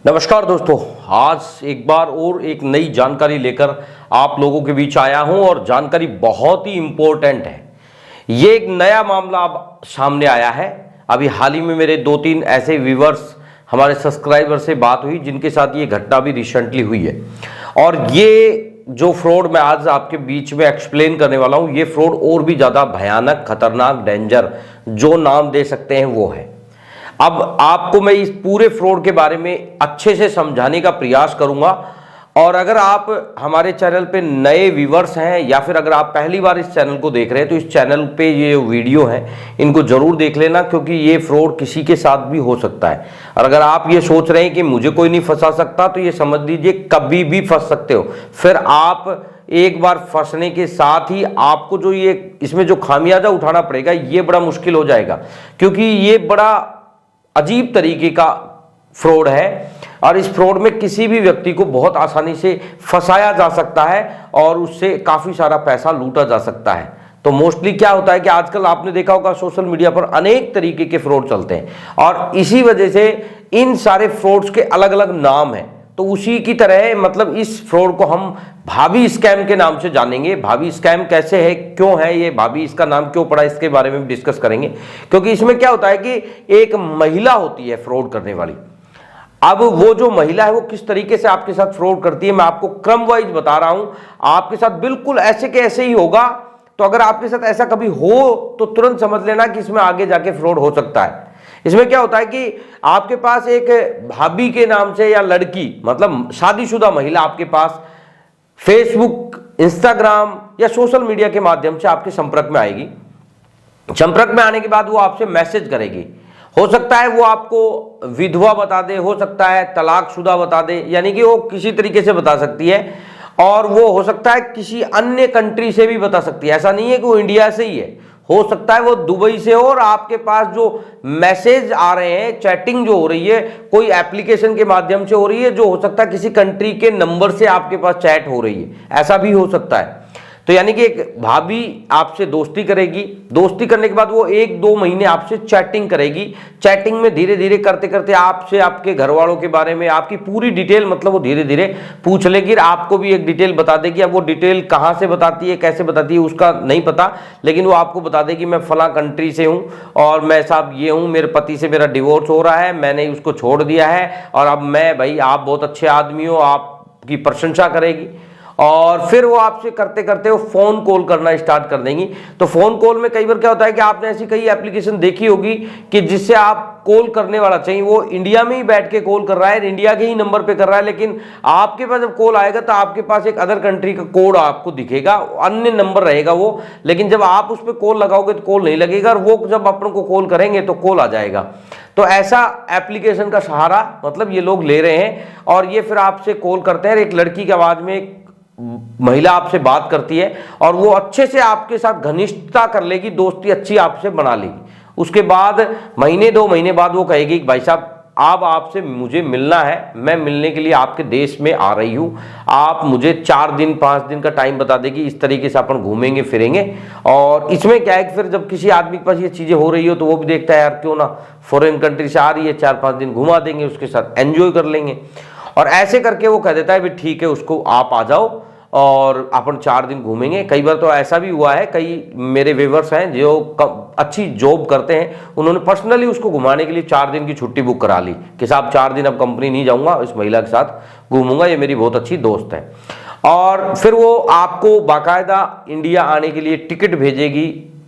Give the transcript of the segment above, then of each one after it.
नमस्कार दोस्तों, आज एक बार और एक नई जानकारी लेकर आप लोगों के बीच आया हूं और जानकारी बहुत ही इंपॉर्टेंट है। ये एक नया मामला अब सामने आया है। अभी हाल ही में मेरे 2-3 ऐसे व्यूवर्स, हमारे सब्सक्राइबर से बात हुई जिनके साथ ये घटना भी रिसेंटली हुई है। और ये जो फ्रॉड मैं आज आपके बीच में एक्सप्लेन करने वाला हूं, ये फ्रॉड और भी ज़्यादा भयानक, खतरनाक, डेंजर जो नाम दे सकते हैं वो है। अब आपको मैं इस पूरे फ्रॉड के बारे में अच्छे से समझाने का प्रयास करूंगा। और अगर आप हमारे चैनल पे नए व्यूवर्स हैं या फिर अगर आप पहली बार इस चैनल को देख रहे हैं तो इस चैनल पे ये वीडियो है इनको जरूर देख लेना, क्योंकि ये फ्रॉड किसी के साथ भी हो सकता है। और अगर आप ये सोच रहे हैं कि मुझे कोई नहीं फंसा सकता, तो ये समझ लीजिए कभी भी फंस सकते हो। फिर आप एक बार फंसने के साथ ही आपको जो ये इसमें जो खामियाजा उठाना पड़ेगा ये बड़ा मुश्किल हो जाएगा, क्योंकि ये बड़ा अजीब तरीके का फ्रॉड है। और इस फ्रॉड में किसी भी व्यक्ति को बहुत आसानी से फंसाया जा सकता है और उससे काफी सारा पैसा लूटा जा सकता है। तो मोस्टली क्या होता है कि आजकल आपने देखा होगा सोशल मीडिया पर अनेक तरीके के फ्रॉड चलते हैं और इसी वजह से इन सारे फ्रॉड्स के अलग अलग नाम हैं। तो उसी की तरह मतलब इस फ्रॉड को हम भाभी स्कैम के नाम से जानेंगे। भाभी स्कैम कैसे है, क्यों है ये, भाभी इसका नाम क्यों पड़ा, इसके बारे में डिस्कस करेंगे। क्योंकि इसमें क्या होता है कि एक महिला होती है फ्रॉड करने वाली। अब वो जो महिला है वो किस तरीके से आपके साथ फ्रॉड करती है, मैं आपको क्रम वाइज बता रहा हूं। आपके साथ बिल्कुल ऐसे के ऐसे ही होगा। तो अगर आपके साथ ऐसा कभी हो तो तुरंत समझ लेना कि इसमें आगे जाके फ्रॉड हो सकता है। इसमें क्या होता है कि आपके पास एक भाभी के नाम से या लड़की, मतलब शादीशुदा महिला आपके पास फेसबुक, इंस्टाग्राम या सोशल मीडिया के माध्यम से आपके संपर्क में आएगी। संपर्क में आने के बाद वो आपसे मैसेज करेगी। हो सकता है वो आपको विधवा बता दे, हो सकता है तलाकशुदा बता दे, यानी कि वो किसी तरीके से बता सकती है। और वो हो सकता है किसी अन्य कंट्री से भी बता सकती है। ऐसा नहीं है कि वो इंडिया से ही है, हो सकता है वो दुबई से हो। और आपके पास जो मैसेज आ रहे हैं, चैटिंग जो हो रही है कोई एप्लीकेशन के माध्यम से हो रही है, जो हो सकता है किसी कंट्री के नंबर से आपके पास चैट हो रही है, ऐसा भी हो सकता है। तो यानी कि एक भाभी आपसे दोस्ती करेगी, दोस्ती करने के बाद वो 1-2 महीने आपसे चैटिंग करेगी। चैटिंग में धीरे धीरे करते करते आपसे आपके घर वालों के बारे में आपकी पूरी डिटेल, मतलब वो धीरे धीरे पूछ लेगी। आपको भी एक डिटेल बता देगी। अब वो डिटेल कहाँ से बताती है, कैसे बताती है, उसका नहीं पता, लेकिन वो आपको बता देगी मैं फला कंट्री से हूँ और मैं साहब ये हूँ, मेरे पति से मेरा डिवोर्स हो रहा है, मैंने उसको छोड़ दिया है और अब मैं, भाई आप बहुत अच्छे आदमी हो, आपकी प्रशंसा करेगी। और फिर वो आपसे करते करते वो फोन कॉल करना स्टार्ट कर देंगी। तो फोन कॉल में कई बार क्या होता है कि आपने ऐसी कई एप्लीकेशन देखी होगी कि जिससे आप कॉल करने वाला चाहिए वो इंडिया में ही बैठ के कॉल कर रहा है, इंडिया के ही नंबर पे कर रहा है, लेकिन आपके पास जब कॉल आएगा तो आपके पास एक अदर कंट्री का कोड आपको दिखेगा, अन्य नंबर रहेगा वो। लेकिन जब आप उस पर कॉल लगाओगे तो कॉल नहीं लगेगा और वो जब अपन को कॉल करेंगे तो कॉल आ जाएगा। तो ऐसा एप्लीकेशन का सहारा मतलब ये लोग ले रहे हैं और ये फिर आपसे कॉल करते हैं। एक लड़की की आवाज में एक महिला आपसे बात करती है और वो अच्छे से आपके साथ घनिष्ठता कर लेगी, दोस्ती अच्छी आपसे बना लेगी। उसके बाद 1-2 महीने बाद वो कहेगी कि भाई साहब अब आपसे मुझे मिलना है, मैं मिलने के लिए आपके देश में आ रही हूँ, आप मुझे 4 दिन 5 दिन का टाइम बता देगी। इस तरीके से अपन घूमेंगे फिरेंगे। और इसमें क्या है कि फिर जब किसी आदमी के पास ये चीज़ें हो रही हो तो वो भी देखता है यार क्यों ना, फॉरेन कंट्री से आ रही है, 4-5 दिन घुमा देंगे, उसके साथ एंजॉय कर लेंगे। और ऐसे करके वो कह देता है भी ठीक है, उसको आप आ जाओ और अपन 4 दिन घूमेंगे। कई बार तो ऐसा भी हुआ है, कई मेरे व्यूवर्स हैं जो अच्छी जॉब करते हैं, उन्होंने पर्सनली उसको घुमाने के लिए 4 दिन की छुट्टी बुक करा ली कि साहब 4 दिन अब कंपनी नहीं जाऊंगा, इस महिला के साथ घूमूंगा, ये मेरी बहुत अच्छी दोस्त है। और फिर वो आपको बाकायदा इंडिया आने के लिए टिकट भेजेगी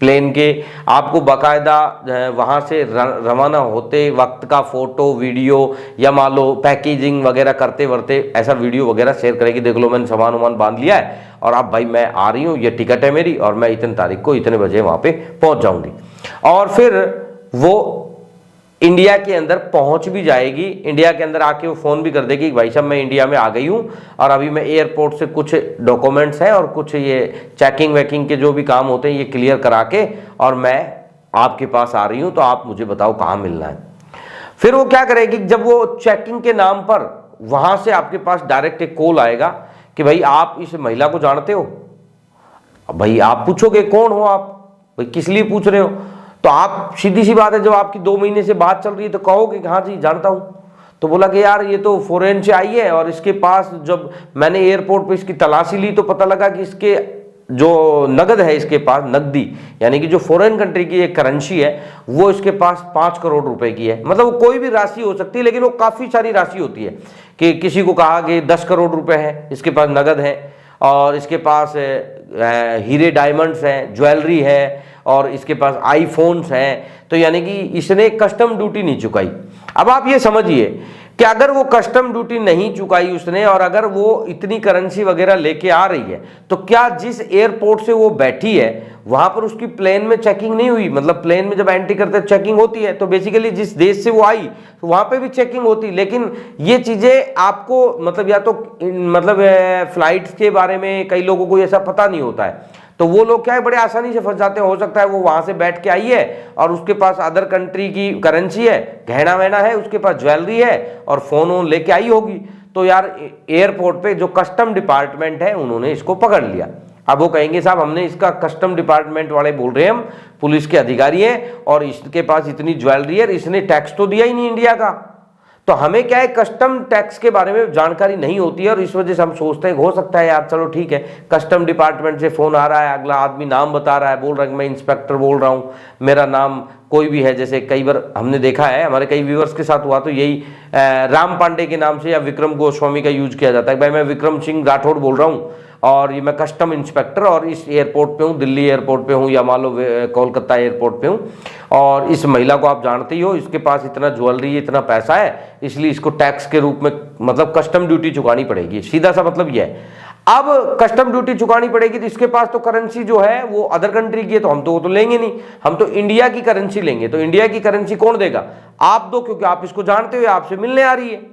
प्लेन के, आपको बाकायदा वहाँ से रवाना होते वक्त का फोटो वीडियो या मान लो पैकेजिंग वगैरह करते वरते ऐसा वीडियो वगैरह शेयर करेगी, देख लो मैंने सामान वामान बांध लिया है और अब भाई मैं आ रही हूँ, ये टिकट है मेरी और मैं इतनी तारीख को इतने बजे वहाँ पे पहुँच जाऊँगी। और फिर वो इंडिया के अंदर पहुंच भी जाएगी। इंडिया के अंदर आके वो फोन भी कर देगी कि भाई साहब मैं इंडिया में आ गई हूं और अभी मैं एयरपोर्ट से कुछ डॉक्यूमेंट्स हैं और कुछ ये चेकिंग वेकिंग के जो भी काम होते हैं ये क्लियर करा के और मैं आपके पास आ रही हूं, तो आप मुझे बताओ कहाँ मिलना है। फिर वो क्या करेगी, जब वो चेकिंग के नाम पर वहां से आपके पास डायरेक्ट एक कॉल आएगा कि भाई आप इस महिला को जानते हो। भाई आप पूछोगे कौन हो आप, भाई किस लिए पूछ रहे हो, तो आप सीधी सी बात है जब आपकी 2 महीने से बात चल रही है तो कहोगे कि हाँ जी जानता हूं। तो बोला कि यार ये तो फॉरेन से आई है और इसके पास जब मैंने एयरपोर्ट पे इसकी तलाशी ली तो पता लगा कि इसके जो नगद है इसके पास, नकदी यानी कि जो फॉरेन कंट्री की एक करेंसी है वो इसके पास 5 करोड़ रुपए की है। मतलब वो कोई भी राशि हो सकती है लेकिन वो काफ़ी सारी राशि होती है कि किसी को कहा कि 10 करोड़ रुपए है इसके पास नगद है और इसके पास हीरे डायमंड्स हैं, ज्वेलरी है और इसके पास आईफोन्स हैं। तो यानी कि इसने कस्टम ड्यूटी नहीं चुकाई। अब आप ये समझिए कि अगर वो कस्टम ड्यूटी नहीं चुकाई उसने और अगर वो इतनी करेंसी वगैरह लेके आ रही है तो क्या जिस एयरपोर्ट से वो बैठी है वहां पर उसकी प्लेन में चेकिंग नहीं हुई? मतलब प्लेन में जब एंट्री करते चेकिंग होती है तो बेसिकली जिस देश से वो आई तो वहां पे भी चेकिंग होती। लेकिन ये चीजें आपको मतलब या तो मतलब फ्लाइट्स के बारे में कई लोगों को ऐसा पता नहीं होता है तो वो लोग क्या है बड़े आसानी से फंस जाते हैं। हो सकता है वो वहां से बैठ के आई है और उसके पास अदर कंट्री की करेंसी है, गहना वहना है, उसके पास ज्वेलरी है और फोन वोन लेके आई होगी। तो यार एयरपोर्ट पे जो कस्टम डिपार्टमेंट है उन्होंने इसको पकड़ लिया। अब वो कहेंगे साहब हमने इसका कस्टम डिपार्टमेंट वाले बोल रहे हैं हम पुलिस के अधिकारी हैं और इसके पास इतनी ज्वेलरी है, इसने टैक्स तो दिया ही नहीं इंडिया का। तो हमें क्या है कस्टम टैक्स के बारे में जानकारी नहीं होती है और इस वजह से हम सोचते हैं हो सकता है यार चलो ठीक है कस्टम डिपार्टमेंट से फोन आ रहा है, अगला आदमी नाम बता रहा है, बोल रहा है कि मैं इंस्पेक्टर बोल रहा हूँ, मेरा नाम कोई भी है। जैसे कई बार हमने देखा है हमारे कई व्यूअर्स के साथ हुआ तो यही राम पांडे के नाम से या विक्रम गोस्वामी का यूज किया जाता है। भाई मैं विक्रम सिंह राठौड़ बोल रहा हूँ और ये मैं कस्टम इंस्पेक्टर और इस एयरपोर्ट पे हूँ, दिल्ली एयरपोर्ट पे हूँ या मान लो कोलकाता एयरपोर्ट पे हूँ और इस महिला को आप जानते ही हो, इसके पास इतना ज्वेलरी इतना पैसा है इसलिए इसको टैक्स के रूप में मतलब कस्टम ड्यूटी चुकानी पड़ेगी। सीधा सा मतलब यह है। अब कस्टम ड्यूटी चुकानी पड़ेगी तो इसके पास तो करेंसी जो है वो अदर कंट्री की है तो हम तो वो तो लेंगे नहीं, हम तो इंडिया की करेंसी लेंगे। तो इंडिया की करेंसी कौन देगा? आप दो, क्योंकि आप इसको जानते हो, आपसे मिलने आ रही है।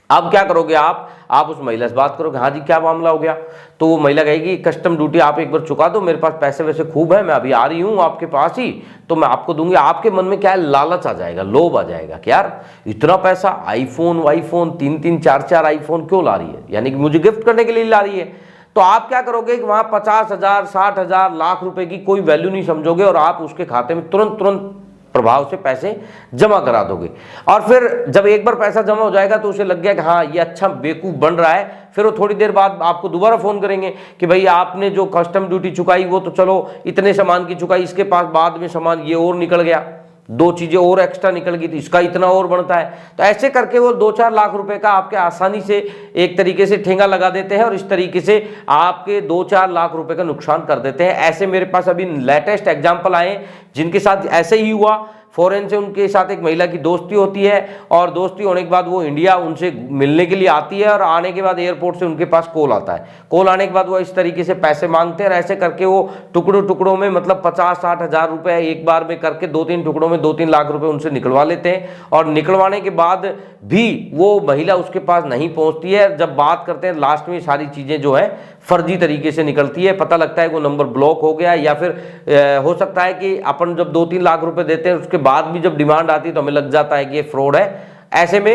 अब क्या करोगे आप उस महिला से बात करोगे, हाँ जी क्या मामला हो गया? तो वो महिला कहेगी कस्टम ड्यूटी आप एक बार चुका दो, मेरे पास पैसे वैसे खूब है, मैं अभी आ रही हूँ आपके पास ही तो मैं आपको दूंगी। आपके मन में क्या है लालच आ जाएगा, लोभ आ जाएगा कि यार इतना पैसा, आईफोन वाईफोन 3-3 4-4 आईफोन क्यों ला रही है, यानी कि मुझे गिफ्ट करने के लिए ला रही है। तो आप क्या करोगे कि वहां 50,000 60,000 लाख रुपए की कोई वैल्यू नहीं समझोगे और आप उसके खाते में तुरंत प्रभाव से पैसे जमा करा दोगे। और फिर जब एक बार पैसा जमा हो जाएगा तो उसे लग गया कि हाँ ये अच्छा बेवकूफ बन रहा है, फिर वो थोड़ी देर बाद आपको दोबारा फोन करेंगे कि भाई आपने जो कस्टम ड्यूटी चुकाई वो तो चलो इतने सामान की चुकाई, इसके पास बाद में सामान ये और निकल गया, 2 चीजें और एक्स्ट्रा निकल गई तो इसका इतना और बनता है। तो ऐसे करके वो 2-4 लाख रुपए का आपके आसानी से एक तरीके से ठेंगा लगा देते हैं और इस तरीके से आपके 2-4 लाख रुपए का नुकसान कर देते हैं। ऐसे मेरे पास अभी लेटेस्ट एग्जांपल आए जिनके साथ ऐसे ही हुआ। फॉरेन से उनके साथ एक महिला की दोस्ती होती है और दोस्ती होने के बाद वो इंडिया उनसे मिलने के लिए आती है और आने के बाद एयरपोर्ट से उनके पास कॉल आता है। कॉल आने के बाद वो इस तरीके से पैसे मांगते हैं और ऐसे करके वो टुकड़ों में मतलब 50-60 हज़ार रुपए एक बार में करके 2-3 टुकड़ों में 2-3 लाख रुपए उनसे निकलवा लेते हैं। और निकलवाने के बाद भी वो महिला उसके पास नहीं पहुंचती है। जब बात करते हैं लास्ट में सारी चीज़ें जो है फर्जी तरीके से निकलती है, पता लगता है वो नंबर ब्लॉक हो गया या फिर हो सकता है कि अपन जब 2-3 लाख रुपए देते हैं उसके बाद भी जब डिमांड आती है तो हमें लग जाता है कि ये फ्रॉड है। ऐसे में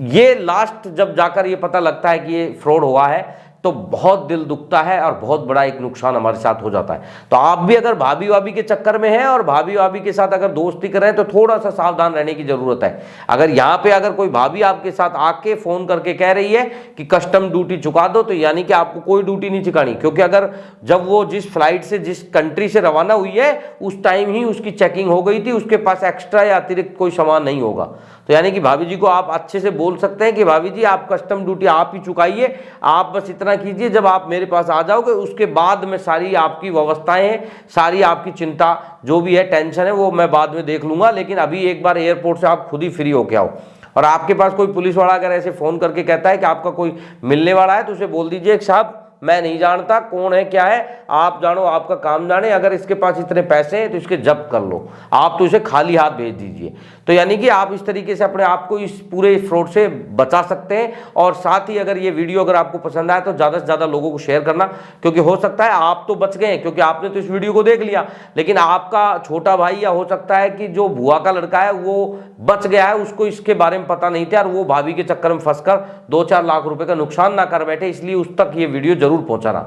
ये लास्ट जब जाकर ये पता लगता है कि ये फ्रॉड हुआ है तो बहुत दिल दुखता है और बहुत बड़ा एक नुकसान हमारे साथ हो जाता है। तो आप भी अगर भाभी वाभी के चक्कर में हैं और भाभी वाभी के साथ अगर दोस्ती कर रहे हैं तो थोड़ा सा सावधान रहने की जरूरत है। अगर यहाँ पे अगर कोई भाभी आपके साथ आके फोन करके कह रही है कि कस्टम ड्यूटी चुका दो तो यानी कि आपको कोई ड्यूटी नहीं चुकानी, क्योंकि अगर जब वो जिस फ्लाइट से जिस कंट्री से रवाना हुई है उस टाइम ही उसकी चेकिंग हो गई थी, उसके पास एक्स्ट्रा या अतिरिक्त कोई सामान नहीं होगा। तो यानी कि भाभी जी को आप अच्छे से बोल सकते हैं कि भाभी जी आप कस्टम ड्यूटी आप ही चुकाइए, आप बस इतना कीजिए जब आप मेरे पास आ जाओगे उसके बाद में सारी आपकी व्यवस्थाएं हैं, सारी आपकी चिंता जो भी है टेंशन है वो मैं बाद में देख लूंगा, लेकिन अभी एक बार एयरपोर्ट से आप खुद ही फ्री होके आओ। और आपके पास कोई पुलिस वाला अगर ऐसे फोन करके कहता है कि आपका कोई मिलने वाला है तो उसे बोल दीजिए साहब मैं नहीं जानता कौन है क्या है, आप जानो आपका काम जाने, अगर इसके पास इतने पैसे हैं तो इसके जब्त कर लो, आप तो इसे खाली हाथ भेज दीजिए। तो यानी कि आप इस तरीके से अपने आप को इस पूरे फ्रॉड से बचा सकते हैं। और साथ ही अगर ये वीडियो अगर आपको पसंद आए तो ज़्यादा से ज़्यादा लोगों को शेयर करना, क्योंकि हो सकता है आप तो बच गए क्योंकि आपने तो इस वीडियो को देख लिया, लेकिन आपका छोटा भाई या हो सकता है कि जो बुआ का लड़का है वो बच गया है, उसको इसके बारे में पता नहीं था और वो भाभी के चक्कर में फंसकर 2-4 लाख रुपए का नुकसान ना कर बैठे, इसलिए उस तक ये वीडियो जरूर पहुंचाना।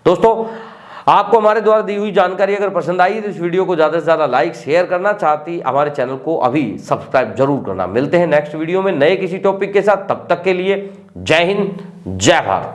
दोस्तों आपको हमारे द्वारा दी हुई जानकारी अगर पसंद आई तो इस वीडियो को ज़्यादा से ज़्यादा लाइक शेयर करना, साथ ही हमारे चैनल को अभी सब्सक्राइब जरूर करना। मिलते हैं नेक्स्ट वीडियो में नए किसी टॉपिक के साथ, तब तक के लिए जय हिंद जय भारत।